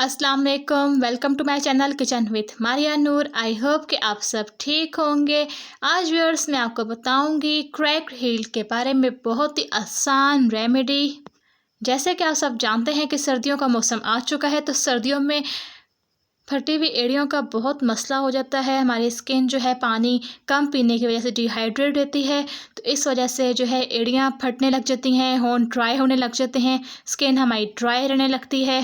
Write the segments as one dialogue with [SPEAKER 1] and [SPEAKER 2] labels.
[SPEAKER 1] अस्सलाम वालेकुम। Welcome to my channel kitchen with Maria Noor. I hope कि आप सब ठीक होंगे। आज व्यूअर्स मैं आपको बताऊंगी क्रैक्ड हील के बारे में बहुत ही आसान रेमेडी। जैसे कि आप सब जानते हैं कि सर्दियों का मौसम आ चुका है, तो सर्दियों में फटी हुई एड़ियों का बहुत मसला हो जाता है। हमारी स्किन जो है पानी कम पीने की वजह से डिहाइड्रेट रहती है, तो इस वजह से जो है एड़ियाँ फटने लग जाती हैं, होंठ ड्राई होने लग जाते हैं, स्किन हमारी ड्राई रहने लगती है।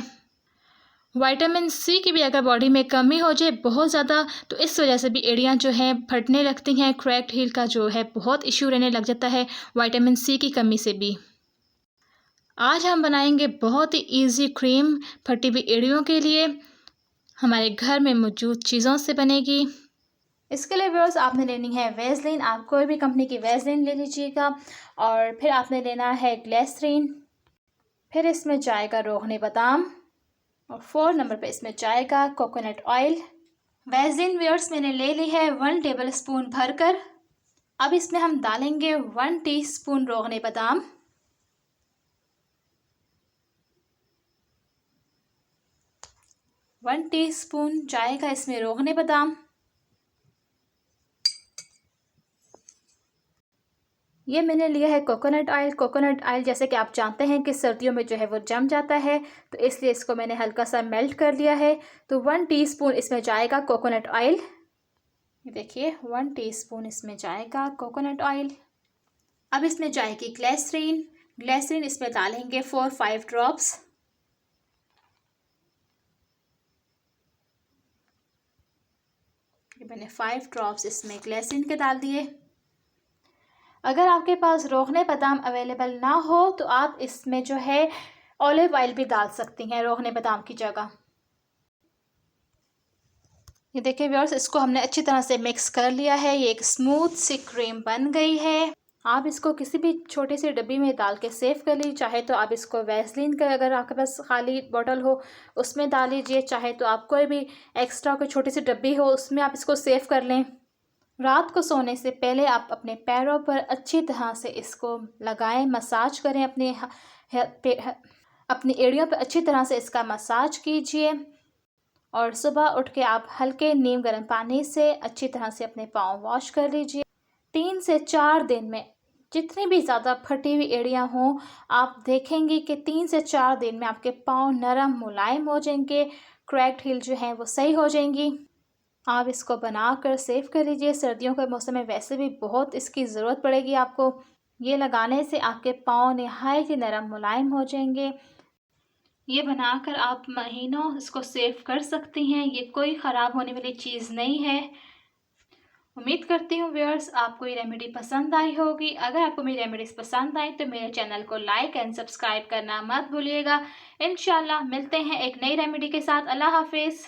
[SPEAKER 1] विटामिन सी की भी अगर बॉडी में कमी हो जाए बहुत ज़्यादा, तो इस वजह से भी एड़ियाँ जो हैं फटने लगती हैं। क्रैक्ड हील का जो है बहुत इश्यू रहने लग जाता है विटामिन सी की कमी से भी। आज हम बनाएंगे बहुत ही इजी क्रीम फटी हुई एड़ियों के लिए। हमारे घर में मौजूद चीज़ों से बनेगी। इसके लिए व्यूअर्स आपने लेनी है वेज़लिन। आप कोई भी कंपनी की वेज़लिन ले लीजिएगा। और फिर आपने लेना है ग्लिसरीन। फिर इसमें जाएगा रोगनी बादाम और 4 नंबर पे इसमें जाएगा कोकोनट ऑयल। वेज़लिन व्यूअर्स मैंने ले ली है 1 टेबल स्पून भरकर। अब इसमें हम डालेंगे 1 टीस्पून रोगनी बादाम, 1 टीस्पून जाएगा इसमें रोगनी बादाम। ये मैंने लिया है कोकोनट ऑयल। कोकोनट ऑयल जैसे कि आप जानते हैं कि सर्दियों में जो है वो जम जाता है, तो इसलिए इसको मैंने हल्का सा मेल्ट कर लिया है। तो 1 टीस्पून इसमें जाएगा कोकोनट ऑयल। ये देखिए 1 टीस्पून इसमें जाएगा कोकोनट ऑयल। अब इसमें जाएगी ग्लिसरीन। ग्लिसरीन इसमें डालेंगे 4-5 ड्रॉप्स। ये मैंने 5 ड्रॉप्स इसमें ग्लिसरीन के डाल दिए। अगर आपके पास रोगनी बादाम अवेलेबल ना हो तो आप इसमें जो है ऑलिव ऑयल भी डाल सकती हैं रोगनी बादाम की जगह। ये देखिए व्यूअर्स, इसको हमने अच्छी तरह से मिक्स कर लिया है। ये एक स्मूथ सी क्रीम बन गई है। आप इसको किसी भी छोटी सी डब्बी में डाल के सेव कर लीजिए। चाहे तो आप इसको वैसलीन का अगर आपके पास खाली बॉटल हो उसमें डाल लीजिए, चाहे तो आप कोई भी एक्स्ट्रा कोई छोटी सी डब्बी हो उसमें आप इसको सेव कर लें। रात को सोने से पहले आप अपने पैरों पर अच्छी तरह से इसको लगाएं, मसाज करें। अपनी एड़ियों पर अच्छी तरह से इसका मसाज कीजिए और सुबह उठ के आप हल्के नीम गर्म पानी से अच्छी तरह से अपने पाँव वॉश कर लीजिए। 3 से 4 दिन में जितनी भी ज़्यादा फटी हुई एड़ियाँ हों, आप देखेंगे कि 3 से 4 दिन में आपके पाँव नरम मुलायम हो जाएंगे, क्रैक्ड हील जो हैं वो सही हो जाएंगी। आप इसको बनाकर सेव कर लीजिए। सर्दियों के मौसम में वैसे भी बहुत इसकी ज़रूरत पड़ेगी आपको। ये लगाने से आपके पाँव नहायत ही नरम मुलायम हो जाएंगे। ये बनाकर आप महीनों इसको सेव कर सकती हैं। ये कोई ख़राब होने वाली चीज़ नहीं है। उम्मीद करती हूँ व्यूअर्स आपको ये रेमेडी पसंद आई होगी। अगर आपको मेरी रेमेडीज़ पसंद आई तो मेरे चैनल को लाइक एंड सब्सक्राइब करना मत भूलिएगा। इंशाल्लाह मिलते हैं एक नई रेमेडी के साथ। अल्लाह हाफिज़।